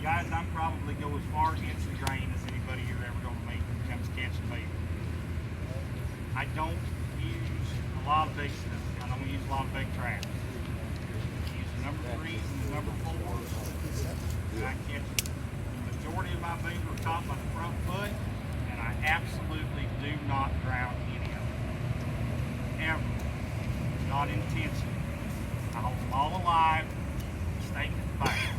Guys, I'm probably go as far against the grain as anybody you're ever going to meet when it comes to catching beaver. I don't use a lot of big stuff. I don't use a lot of big traps. I use the number 3s and the number 4s. And I catch the majority of my beaver caught by the front foot, and I absolutely do not drown any of them. Ever. Not intentionally. I hold them all alive, stake at the back.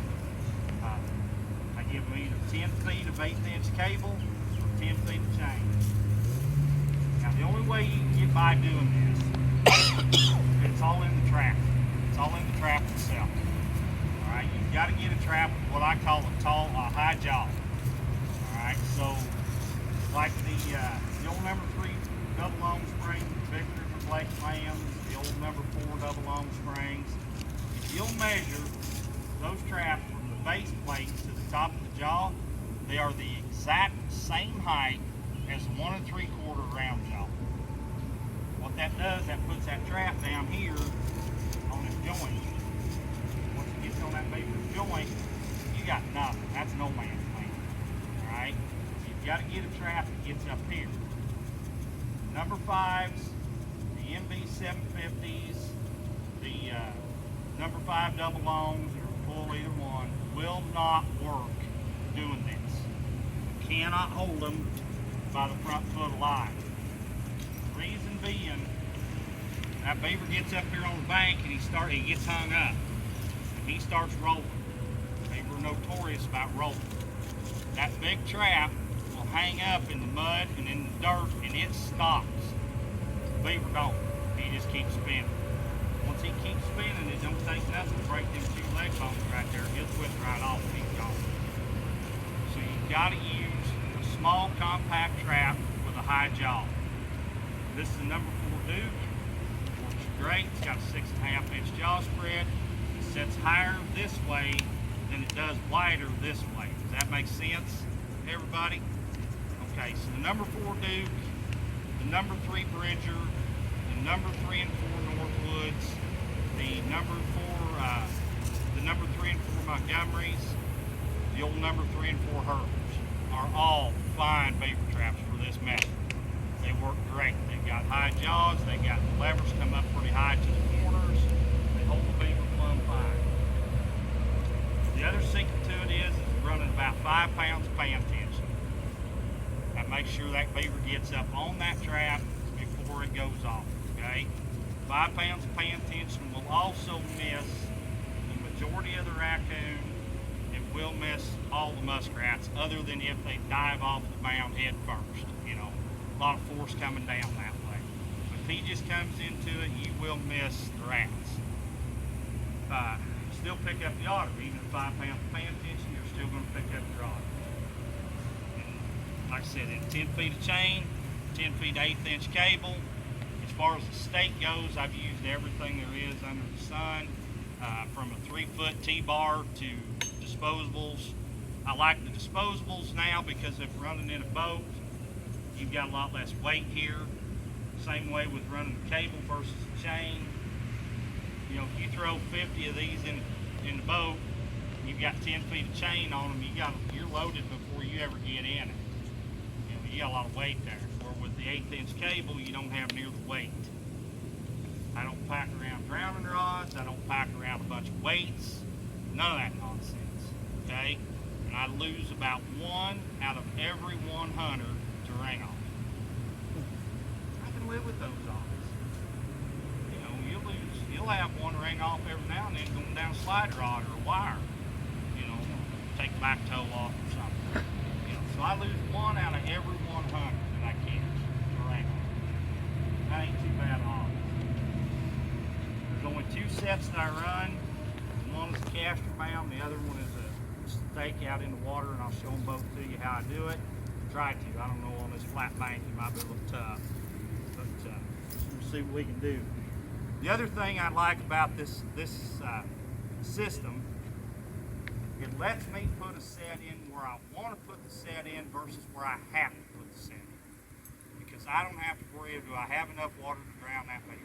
I give them either 10 feet of 1/8-inch cable or 10 feet of chain. Now the only way you can get by doing this, it's all in the trap. It's all in the trap itself. Alright, you've got to get a trap with what I call a high jaw. Alright, so like the old number 3 double long spring, Victor for Blake Lambs, the old number 4 double long springs. If you'll measure those traps from the base plates to the top of the jaw, they are the exact same height as the 1 3/4 round jaw. What that does, that puts that trap down here on its joint. Once it gets on that beaver's joint, you got nothing. That's no man's land. Alright? So you've got to get a trap that gets up here. Number 5s, the MB 750s, the number 5 double longs, or pull either one, will not work doing this. You cannot hold them by the front foot alive. The reason being, that beaver gets up here on the bank and he gets hung up. And he starts rolling. Beaver are notorious about rolling. That big trap will hang up in the mud and in the dirt, and it stops. The beaver don't. He just keeps spinning. Once he keeps spinning, it don't take nothing to break them 2 leg bones right there. He'll twist right off and he's gone. So you've got to use a small compact trap with a high jaw. This is the number 4 Duke. Works great. It's got a 6.5-inch jaw spread. It sets higher this way than it does wider this way. Does that make sense, everybody? Okay, so the number 4 Duke, the number 3 Bridger, the number 3 and 4 Northwoods, the number 3 and 4 Montgomerys, the old number 3 and 4 Herbers are all fine beaver traps for this method. They work great. They've got high jaws, they got the levers come up pretty high to the corners, they hold the beaver plumb fine. The other secret to it is running about 5 pounds of pan tension. That makes sure that beaver gets up on that trap before it goes off, okay? 5 pounds of pan tension will also miss the majority of the raccoon. It will miss all the muskrats, other than if they dive off the mound head first. You know, a lot of force coming down that way. But if he just comes into it, you will miss the rats. Still pick up the otter. Even at 5 pounds of pan tension, you're still going to pick up your otter. And like I said, in 10 feet of chain, 10 feet 1/8-inch cable. As far as the stake goes, I've used everything there is under the sun, from a 3-foot T-bar to disposables. I like the disposables now because if running in a boat, you've got a lot less weight here. Same way with running the cable versus the chain. You know, if you throw 50 of these in the boat, you've got 10 feet of chain on them, you're loaded before you ever get in it. You know, you got a lot of weight there. Or with the 1/8-inch cable, you don't have near the weight. I don't pack around drowning rods. I don't pack around a bunch of weights. None of that nonsense. Okay? And I lose about 1 out of every 100 to ring off. I can live with those odds. You know, you'll have 1 ring off every now and then going down a slide rod or a wire. You know, take the back toe off or something. You know, so I lose 1 out of every 100 that I catch to ring off. That ain't too bad odds. There's only 2 sets that I run. One is a caster mount, the other one is a stake out in the water, and I'll show them both to you how I do it. Try to. I don't know, on this flat bank it might be a little tough, but we'll see what we can do. The other thing I like about this system, it lets me put a set in where I want to put the set in versus where I have to put the set in. Because I don't have to worry, do I have enough water to drown that beaver?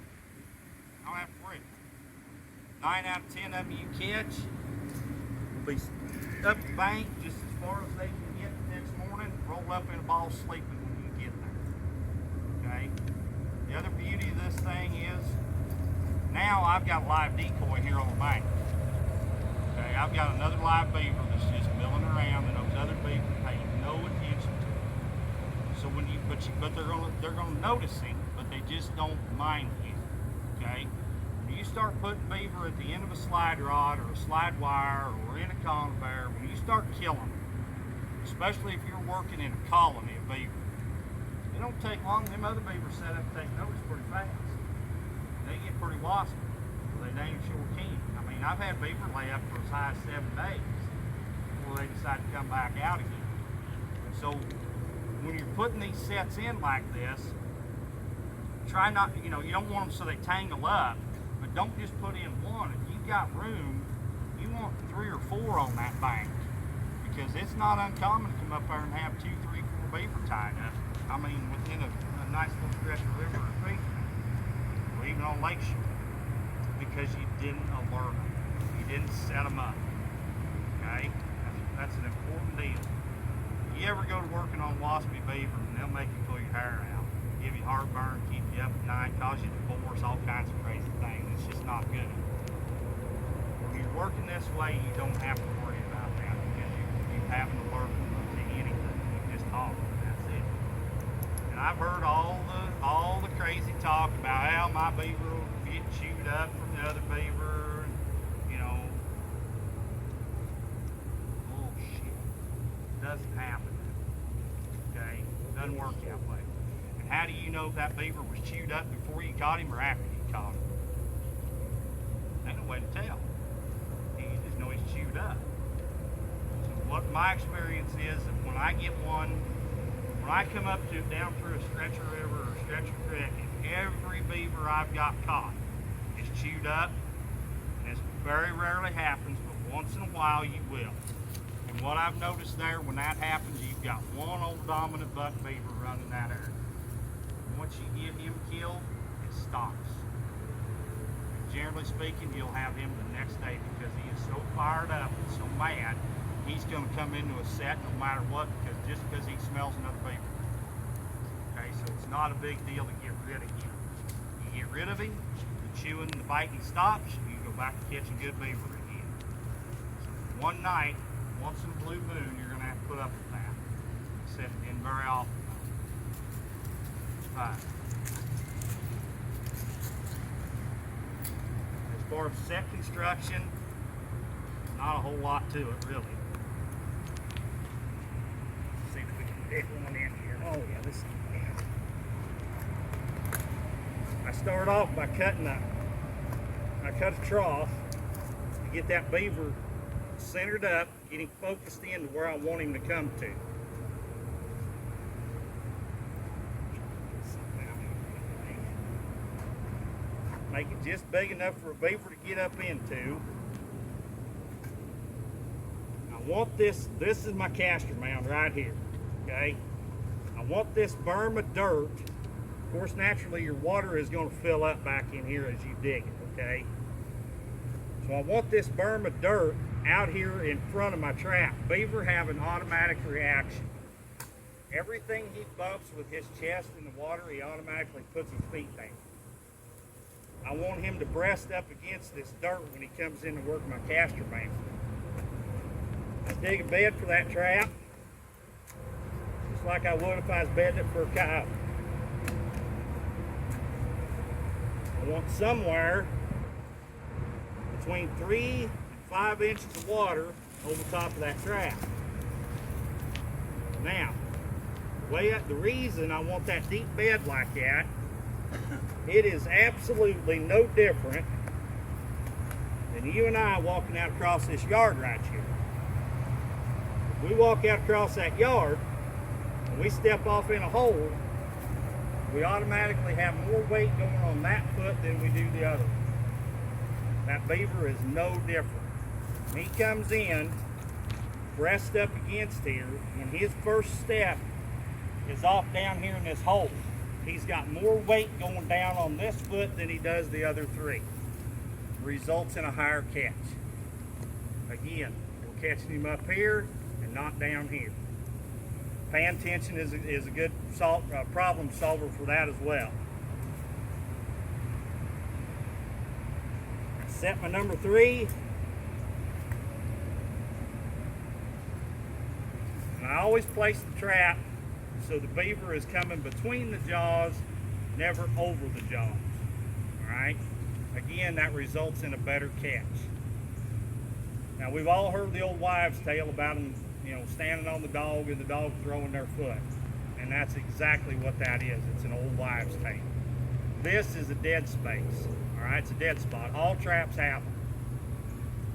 I don't have to worry. 9 out of 10 of them you catch will be up the bank just as far as they can get the next morning, roll up in a ball sleeping when you get there. Okay? The other beauty of this thing is, now I've got a live decoy here on the bank. Okay, I've got another live beaver that's just milling around, and those other beavers pay no attention to it. So when but they're gonna notice him, but they just don't mind him. Okay, when you start putting beaver at the end of a slide rod or a slide wire or in a conveyor, when you start killing them, especially if you're working in a colony of beaver, it don't take long. Them other beavers set up and take notice pretty fast. They get pretty waspy. They dang sure can. I mean, I've had beaver lay up for as high as 7 days before they decide to come back out again. And so when you're putting these sets in like this, try not, you don't want them so they tangle up, but don't just put in one. If you've got room, you want 3 or 4 on that bank, because it's not uncommon to come up there and have 2, 3, 4 beaver tied up. I mean, within a nice little stretch of river or creek, or even on lake shore, because you didn't alert them. You didn't set them up. Okay? That's an important deal. You ever go to working on waspy beaver and they'll make you pull your hair out, give you heartburn, keep you up at night, cause you divorce, all kinds of crazy things. It's just not good. When you're working this way, you don't have to worry about that, because you haven't alerted them to anything. You just talk, and that's it. And I've heard all the crazy talk about how my beaver will get chewed up from the other beaver, and, bullshit. It doesn't happen. Okay? It doesn't work that way. And how do you know if that beaver was chewed up before you caught him or after you caught him? Ain't no way to tell. You just know he's chewed up. So what my experience is, that when I get one, when I come up to down through a stretch of river or a stretch of creek, and every beaver I've got caught is chewed up, and this very rarely happens, but once in a while you will. And what I've noticed there, when that happens, you've got one old dominant buck beaver running that area. Once you get him killed, it stops. Generally speaking, you'll have him the next day, because he is so fired up and so mad, he's going to come into a set no matter what, just because he smells another beaver. Okay, so it's not a big deal to get rid of him. You get rid of him, the chewing, the biting stops, you go back to catching good beaver again. So one night, once in a blue moon, you're going to have to put up with that. Set it in very often. Right. As far as set construction, not a whole lot to it, really. Let's see if we can get one in here. Oh yeah, this. I start off by I cut a trough to get that beaver centered up, getting focused in to where I want him to come to. Make it just big enough for a beaver to get up into. I want this is my caster mound right here, okay? I want this berm of dirt. Of course, naturally, your water is going to fill up back in here as you dig it, okay? So I want this berm of dirt out here in front of my trap. Beaver have an automatic reaction. Everything he bumps with his chest in the water, he automatically puts his feet down. I want him to breast up against this dirt when he comes in to work my caster mound. I dig a bed for that trap, just like I would if I was bedding it for a coyote. I want somewhere between 3 and 5 inches of water over top of that trap. Now, the reason I want that deep bed like that, it is absolutely no different than you and I walking out across this yard right here. If we walk out across that yard and we step off in a hole, we automatically have more weight going on that foot than we do the other. That beaver is no different. When he comes in, breast up against here, and his first step is off down here in this hole, he's got more weight going down on this foot than he does the other 3. Results in a higher catch. Again, we're catching him up here and not down here. Pan tension is a good problem solver for that as well. I set my number 3. And I always place the trap so the beaver is coming between the jaws, never over the jaws. Alright? Again, that results in a better catch. Now, we've all heard the old wives' tale about them, standing on the dog and the dog throwing their foot. And that's exactly what that is. It's an old wives' tale. This is a dead space. Alright? It's a dead spot. All traps have them.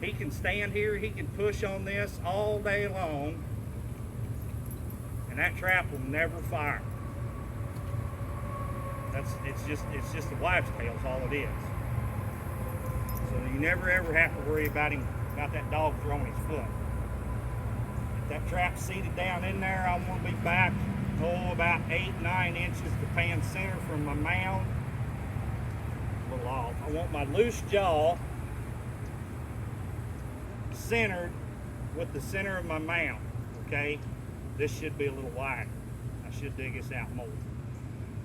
He can stand here, he can push on this all day long, and that trap will never fire. It's just a wives' tale is all it is. So you never ever have to worry about that dog throwing his foot. If that trap's seated down in there, I'm going to be back about 8-9 inches to pan center from my mound. A little off. I want my loose jaw centered with the center of my mound. Okay, this should be a little wider. I should dig this out more.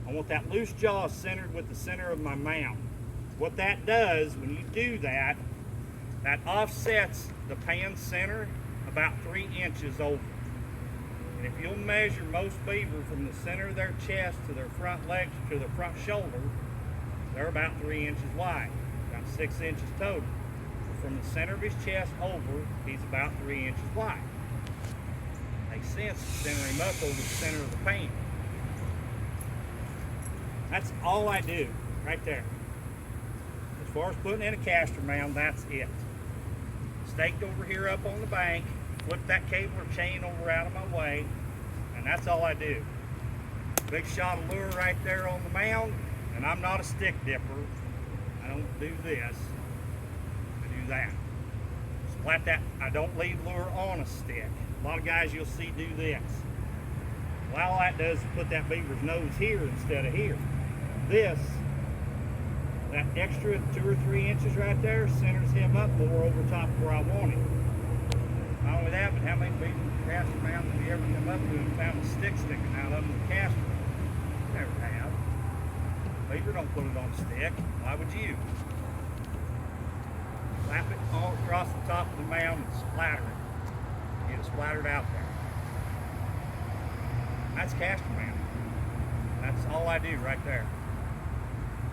I want that loose jaw centered with the center of my mound. What that does, when you do that, that offsets the pan center about 3 inches over. And if you'll measure most beaver from the center of their chest to their front legs to their front shoulder, they're about 3 inches wide, about 6 inches total. From the center of his chest over, he's about 3 inches wide. Makes sense to center him up over the center of the pan. That's all I do, right there. As far as putting in a caster mound, that's it. Staked over here up on the bank, flip that cable or chain over out of my way, and that's all I do. Big shot of lure right there on the mound, and I'm not a stick dipper. I don't do this. I do that. Splat that. I don't leave lure on a stick. A lot of guys you'll see do this. Well, all that does is put that beaver's nose here instead of here. This, that extra 2 or 3 inches right there, centers him up more over top of where I want him. Not only that, but how many beaver caster mounds have you ever come up to and found a stick sticking out of them with a caster? Never have. Beaver don't put it on a stick. Why would you? Slap it all across the top of the mound and splatter it. Get it splattered out there. That's caster mound. That's all I do right there.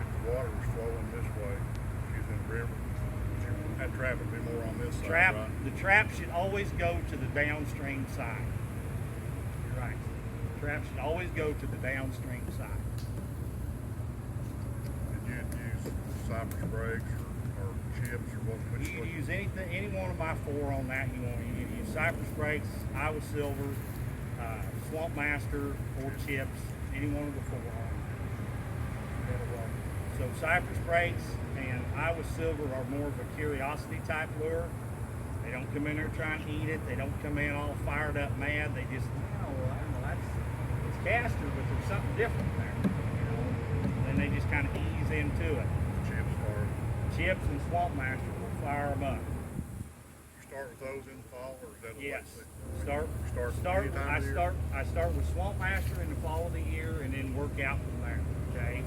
If the water was flowing this way, she's in the river, that trap would be more on this side, right? The trap should always go to the downstream side. You're right. The trap should always go to the downstream side. And you'd use cypress breaks or chips or what? You can use anything, any one of my 4 on that you want. You can use cypress breaks, Iowa Silver, Swamp Master, or chips, any one of the 4 on. So cypress breaks and Iowa Silver are more of a curiosity type lure. They don't come in there trying to eat it. They don't come in all fired up mad. They just, it's caster, but there's something different there. Then they just kind of ease into it. Chips and Swamp Master will fire them up. You start with those in the fall, or is that a Yes. I start with Swamp Master in the fall of the year and then work out from there. Okay.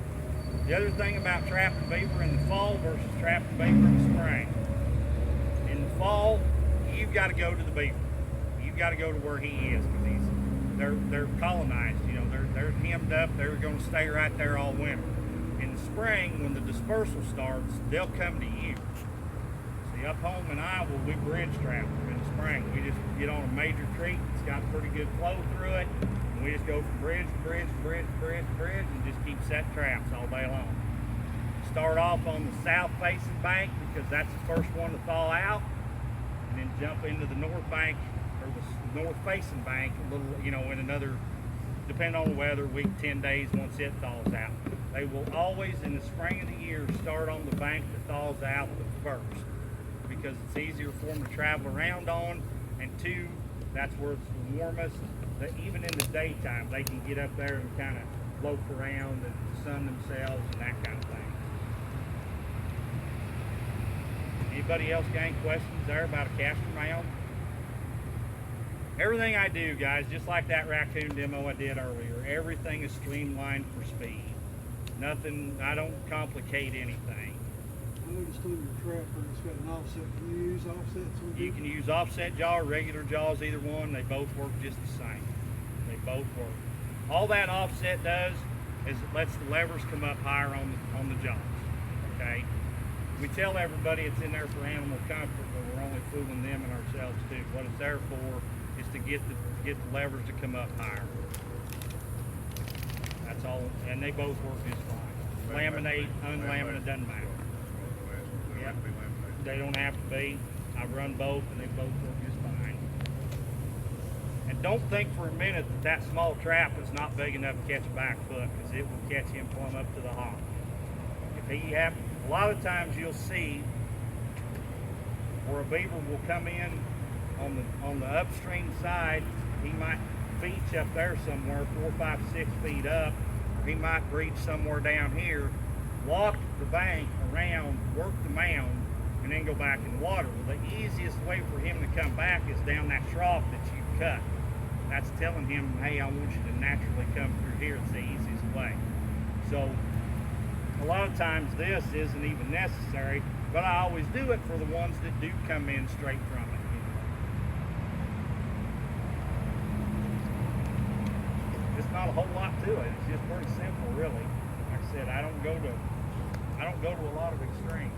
The other thing about trapping beaver in the fall versus trapping beaver in the spring. In the fall, you've got to go to the beaver. You've got to go to where he is because they're colonized. They're hemmed up. They're going to stay right there all winter. In the spring, when the dispersal starts, they'll come to you. See, up home in Iowa, we bridge trap in the spring. We just get on a major creek. It's got pretty good flow through it. And we just go from bridge to bridge to bridge to bridge to bridge and just keep setting traps all day long. Start off on the south-facing bank because that's the first one to thaw out. And then jump into the north bank or the north-facing bank a little, in another, depending on the weather, week, 10 days once it thaws out. They will always, in the spring of the year, start on the bank that thaws out the first because it's easier for them to travel around on, and 2, that's where it's the warmest. That even in the daytime, they can get up there and kind of loaf around and sun themselves and that kind of thing. Anybody else got any questions there about a caster mound? Everything I do, guys, just like that raccoon demo I did earlier, everything is streamlined for speed. Nothing, I don't complicate anything. I noticed on your trapper it's got an offset. Can you use offsets on You can use offset jaw or regular jaws, either one. They both work just the same. They both work. All that offset does is it lets the levers come up higher on the jaws. Okay? We tell everybody it's in there for animal comfort, but we're only fooling them and ourselves too. What it's there for is to get the levers to come up higher. That's all, and they both work just fine. Laminate, unlaminate, doesn't matter. Yep. They don't have to be. I run both and they both work just fine. And don't think for a minute that that small trap is not big enough to catch a back foot, because it will catch him plumb up to the hop. If he have, a lot of times you'll see where a beaver will come in on the upstream side. He might beach up there somewhere 4, 5, 6 feet up, or he might breach somewhere down here, walk the bank around, work the mound, and then go back in the water. Well, the easiest way for him to come back is down that trough that you cut. That's telling him, hey, I want you to naturally come through here. It's the easiest way. So a lot of times this isn't even necessary, but I always do it for the ones that do come in straight from it. It's not a whole lot to it. It's just pretty simple, really. Like I said, I don't go to a lot of extremes.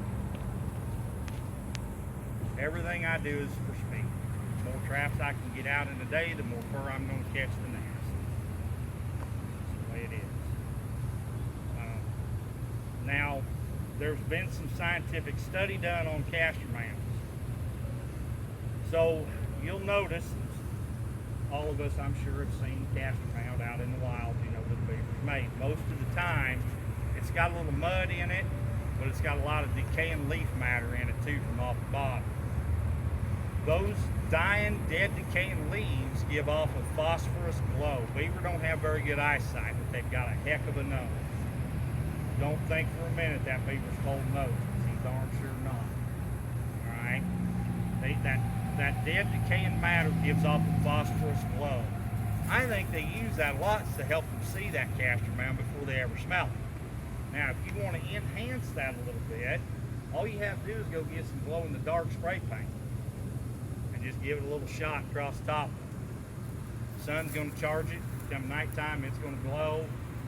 Everything I do is for speed. The more traps I can get out in a day, the more fur I'm going to catch the next. That's the way it is. Now, there's been some scientific study done on caster mounts. So you'll notice, all of us I'm sure have seen caster mount out in the wild, you know, that beavers made. Most of the time, it's got a little mud in it, but it's got a lot of decaying leaf matter in it too from off the bottom. Those dying, dead, decaying leaves give off a phosphorus glow. Beaver don't have very good eyesight, but they've got a heck of a nose. Don't think for a minute that beaver's cold nose, because he's darn sure not. Alright? That dead, decaying matter gives off a phosphorus glow. I think they use that a lot to help them see that caster mount before they ever smell it. Now, if you want to enhance that a little bit, all you have to do is go get some glow-in-the-dark spray paint and just give it a little shot across the top. The sun's going to charge it. Come nighttime, it's going to glow,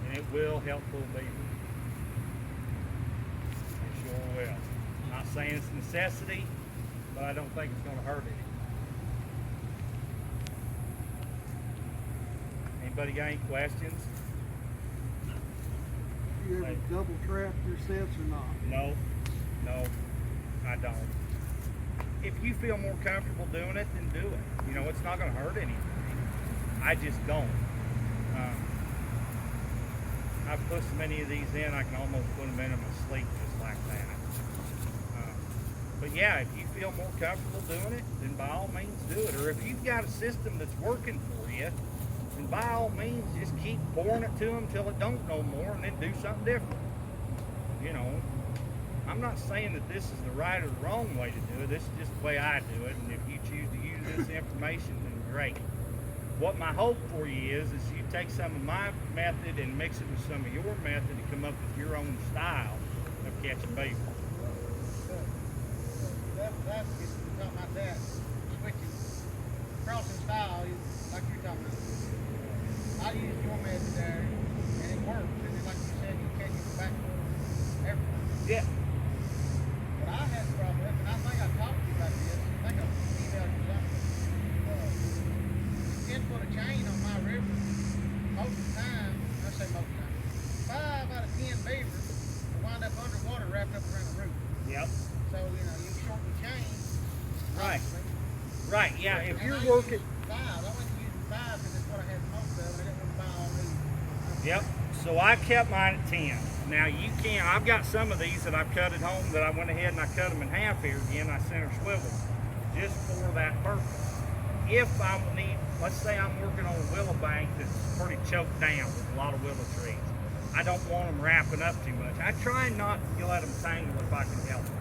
and it will help pull beaver. It sure will. I'm not saying it's a necessity, but I don't think it's going to hurt it. Anybody got any questions? You ever double trap your sets or not? No, I don't. If you feel more comfortable doing it, then do it. You know, it's not going to hurt anything. I just don't. I've put so many of these in, I can almost put them in my sleep just like that. But yeah, if you feel more comfortable doing it, then by all means do it. Or if you've got a system that's working for you, then by all means just keep pouring it to them till it don't no more, and then do something different. You know, I'm not saying that this is the right or the wrong way to do it. This is just the way I do it, and if you choose to use this information, then great. What my hope for you is you take some of my method and mix it with some of your method to come up with your own style of catching beaver. That's talking about that, switching, crossing style, like you're talking about. I used your method there, and it worked. And then, like you said, you catch it back for everything. Yeah. But I had a problem with, and I think I talked to you about this. I think I emailed you something. 10-foot of chain on my river, most of the time, I say most of the time, 5 out of 10 beavers will wind up underwater wrapped up around the root. Yep. So, you know, you shorten the chain. Right. Right, yeah, if you're I working... used 5. I went to use 5 because that's what I had most of, and I didn't want to buy all these. Yep, so I kept mine at 10. Now you can, I've got some of these that I've cut at home that I went ahead and I cut them in half here again. I center swivel just for that purpose. If I need, let's say I'm working on a willow bank that's pretty choked down with a lot of willow trees. I don't want them wrapping up too much. I try not to let them tangle if I can help it.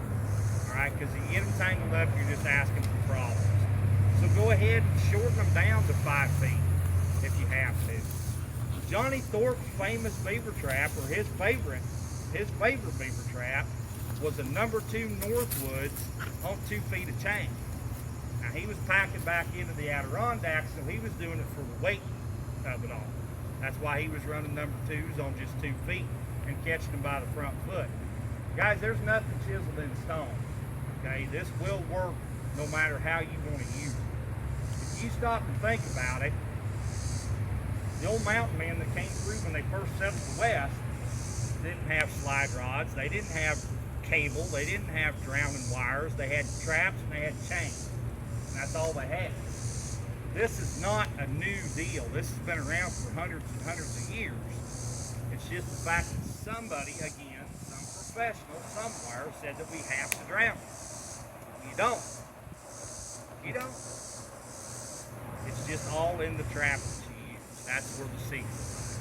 All right, because if you get them tangled up, you're just asking for problems. So go ahead. ahead and shorten them down to 5 feet if you have to. Johnny Thorpe's famous beaver trap, or his favorite beaver trap, was a number 2 Northwoods on 2 feet of chain. Now he was packing back into the Adirondacks, so he was doing it for the weight of it all. That's why he was running number 2s on just 2 feet and catching them by the front foot. Guys, there's nothing chiseled in stone. Okay, this will work no matter how you want to use it. If you stop and think about it, the old mountain men that came through when they first settled the West didn't have slide rods, they didn't have cable, they didn't have drowning wires, they had traps and they had chains. And that's all they had. This is not a new deal. This has been around for hundreds and hundreds of years. It's just the fact that somebody, again, some professional somewhere said that we have to drown them. You don't. You don't. It's just all in the trap that you use. That's where the secret lies.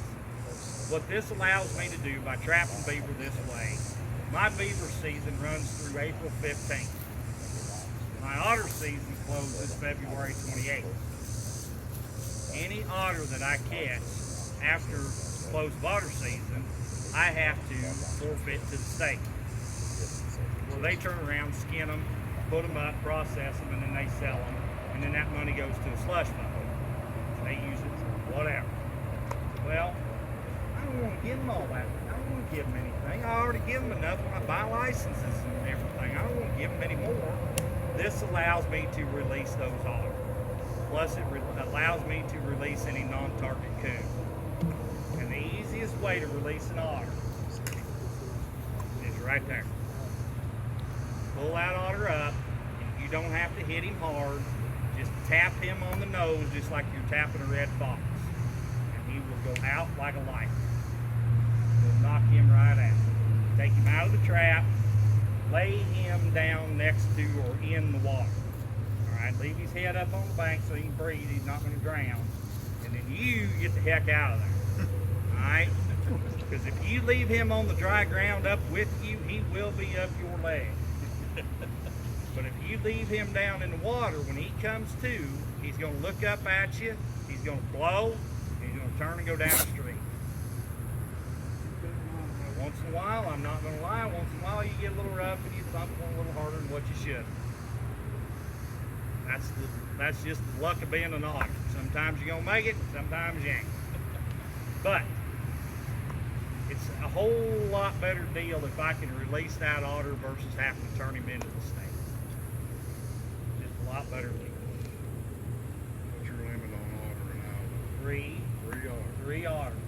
What this allows me to do by trapping beaver this way, my beaver season runs through April 15th. My otter season closes February 28th. Any otter that I catch after close of otter season, I have to forfeit to the state. Well, they turn around, skin them, put them up, process them, and then they sell them. And then that money goes to a slush fund. They use it for whatever. Well, I don't want to give them all that. I don't want to give them anything. I already give them enough when I buy licenses and everything. I don't want to give them any more. This allows me to release those otters. Plus, it allows me to release any non-target coon. And the easiest way to release an otter is right there. Pull that otter up, and you don't have to hit him hard. Just tap him on the nose just like you're tapping a red fox. And he will go out like a light. You'll knock him right out. Take him out of the trap, lay him down next to or in the water. Alright, leave his head up on the bank so he can breathe, he's not going to drown. And then you get the heck out of there. Alright? Because if you leave him on the dry ground up with you, he will be up your leg. But if you leave him down in the water, when he comes to, he's going to look up at you, he's going to blow, and he's going to turn and go downstream. Once in a while, I'm not going to lie, once in a while you get a little rough and you thump one a little harder than what you should. That's just the luck of being an otter. Sometimes you're going to make it, sometimes you ain't. But it's a whole lot better deal if I can release that otter versus having to turn him into the snake. Just a lot better deal. What's your limit on otter an hour? 3 otters. 3 otters.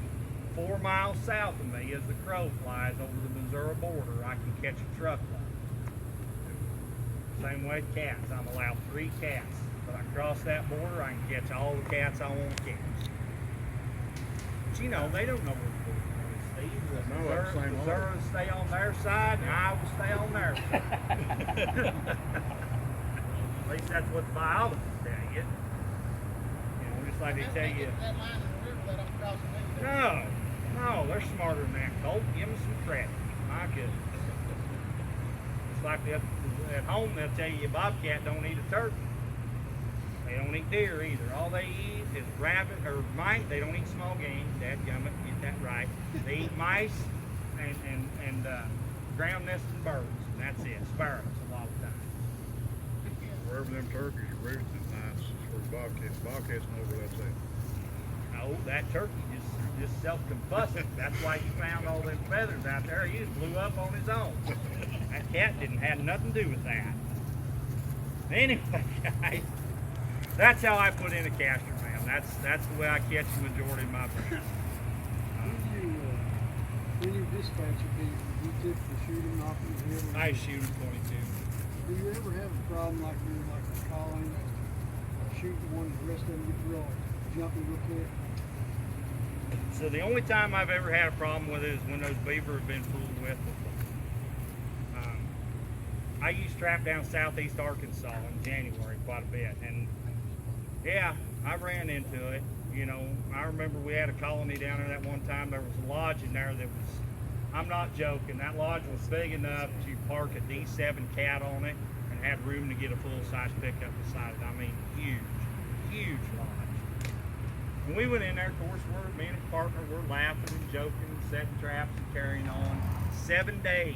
4 miles south of me, as the crow flies over the Missouri border, I can catch a truckload. Same way with cats. I'm allowed 3 cats. But I cross that border, I can catch all the cats I want to catch. But you know, they don't know where the border is, Steve. No, that's the same Missouri will stay on their side, and I will stay on their side. At least that's what the biologists tell you. You know, just like they tell you. That line in the river that I'm crossing into. No, they're smarter than that, Colt. Give them some credit. My goodness. It's like at home they'll tell you a bobcat don't eat a turkey. They don't eat deer either. All they eat is rabbit or mice. They don't eat small game. Dadgummit, get that right. They eat mice and ground nesting birds, and that's it. Sparrows a lot of times. Wherever them turkeys are roosting nights is where bobcats. Bobcats know where that's at. No, that turkey just self-combusted. That's why you found all them feathers out there. He just blew up on his own. That cat didn't have nothing to do with that. Anyway, guys, that's how I put in a caster, man. That's the way I catch the majority of my bears. When you dispatch a beaver, you typically shoot him, knock him in the head. I shoot him 22. Do you ever have a problem like you're like a calling, shooting one, the rest of them get real jumpy real quick? So the only time I've ever had a problem with it is when those beaver have been fooled with before. I used to trap down southeast Arkansas in January quite a bit, and yeah, I ran into it. You know, I remember we had a colony down there that one time. There was a lodge in there that was, I'm not joking, that lodge was big enough to park a D7 cat on it and had room to get a full-size pickup beside it. I mean, huge. When we went in there, of course, me and his partner, we're laughing and joking and setting traps and carrying on. 7 days.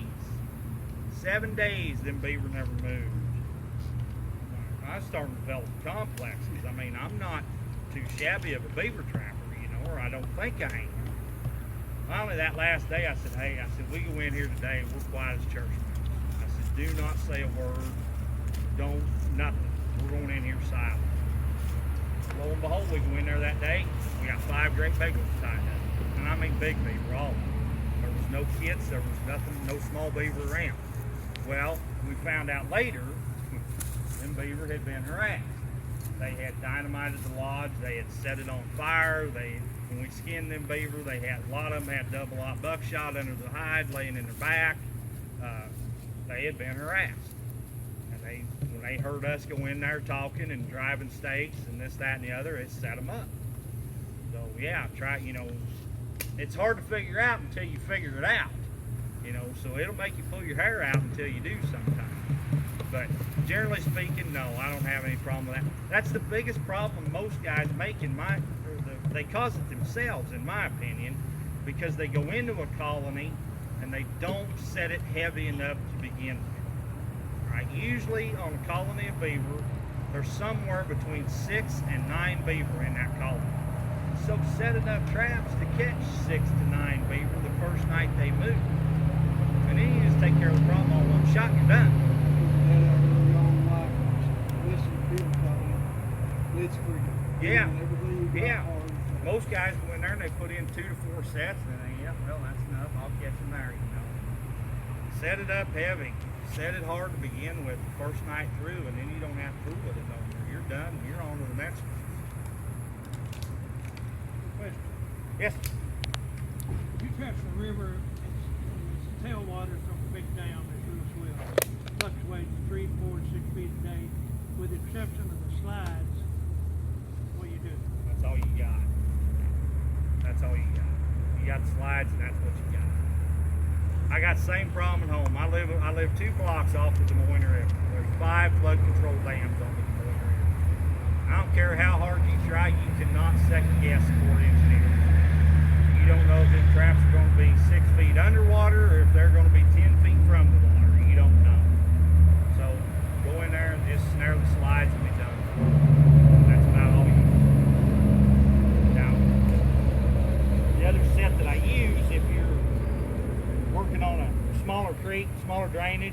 7 days, them beaver never moved. I was starting to develop complexes. I mean, I'm not too shabby of a beaver trapper, you know, or I don't think I am. Finally, that last day, I said, hey, we go in here today and we're quiet as church members. I said, do not say a word. Don't, nothing. We're going in here silent. Lo and behold, we go in there that day. We got 5 great big ones tied up. And I mean big beaver, all of them. There was no kits, there was nothing, no small beaver around. Well, we found out later, them beaver had been harassed. They had dynamited the lodge, they had set it on fire, when we skinned them beaver, a lot of them had double-aught buckshot under the hide, laying in their back. They had been harassed. And when they heard us go in there talking and driving stakes and this, that, and the other, it set them up. So yeah, it's hard to figure out until you figure it out. You know, so it'll make you pull your hair out until you do sometimes. But generally speaking, no, I don't have any problem with that. That's the biggest problem most guys make they cause it themselves, in my opinion, because they go into a colony and they don't set it heavy enough to begin with. Right? Usually on a colony of beaver, there's somewhere between 6 and 9 beaver in that colony. So set enough traps to catch 6 to 9 beaver the first night they move. And then you just take care of the problem all one shot and you're done. Yeah, yeah. Most guys go in there and they put in 2 to 4 sets and they, yeah, well, that's enough. I'll catch them there, you know. Set it up heavy. Set it hard to begin with the first night through, and then you don't have to fool with it no more. You're done. You're on to the next one. Question. Yes. You trap the river, it's tailwater from a big dam that's real swell. Fluctuates 3, 4, 6 feet a day. With the exception of the slides, what do you do? That's all you got. That's all you got. You got the slides and that's what you got. I got the same problem at home. I live 2 blocks off the Des Moines River. There's 5 flood control dams on the Des Moines River. I don't care how hard you try, you cannot second guess Ford engineers. You don't know if them traps are going to be 6 feet underwater or if they're going to be 10 feet from the water. You don't know. So go in there and just snare the slides and be done. That's about all you do. Now, the other set that I use, if you're working on a smaller creek, smaller drainage,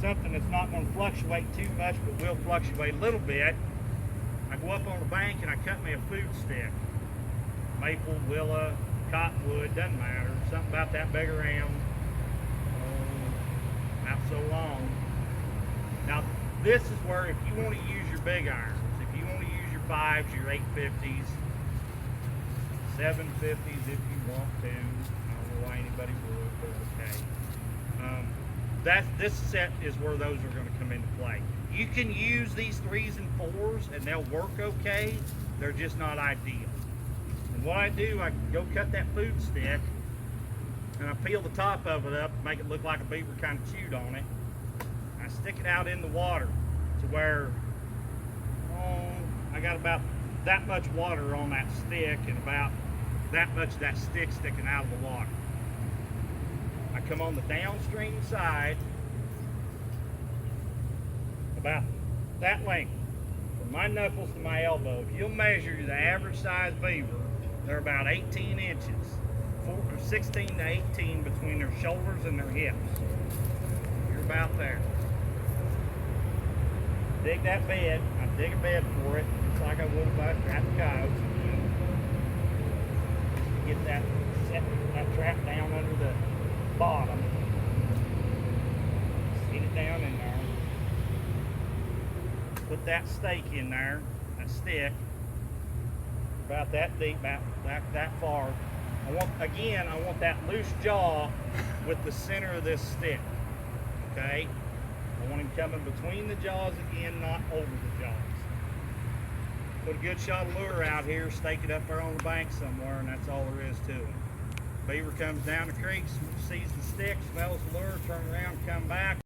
something that's not going to fluctuate too much but will fluctuate a little bit, I go up on the bank and I cut me a food stick. Maple, willow, cottonwood, doesn't matter. Something about that big around, not so long. Now this is where if you want to use your big irons, if you want to use your 5s, your 850s, 750s if you want to, I don't know why anybody would, but okay. This set is where those are going to come into play. You can use these 3s and 4s and they'll work okay, they're just not ideal. And what I do, I go cut that food stick and I peel the top of it up, make it look like a beaver kind of chewed on it. I stick it out in the water to where I got about that much water on that stick and about that much of that stick sticking out of the water. I come on the downstream side about that length, from my knuckles to my elbow. If you'll measure the average size beaver, they're about 18 inches, 16 to 18 between their shoulders and their hips. You're about there. Dig that bed. I dig a bed for it, just like I would if I trapped a coyote. Get that, set that trap down under the bottom. Get it down in there. Put that stake in there, that stick, about that deep, about that far. I want that loose jaw with the center of this stick. Okay? I want him coming between the jaws again, not over the jaws. Put a good shot of lure out here, stake it up there on the bank somewhere, and that's all there is to it. Beaver comes down the creek, sees the stick, smells the lure, turn around, come back.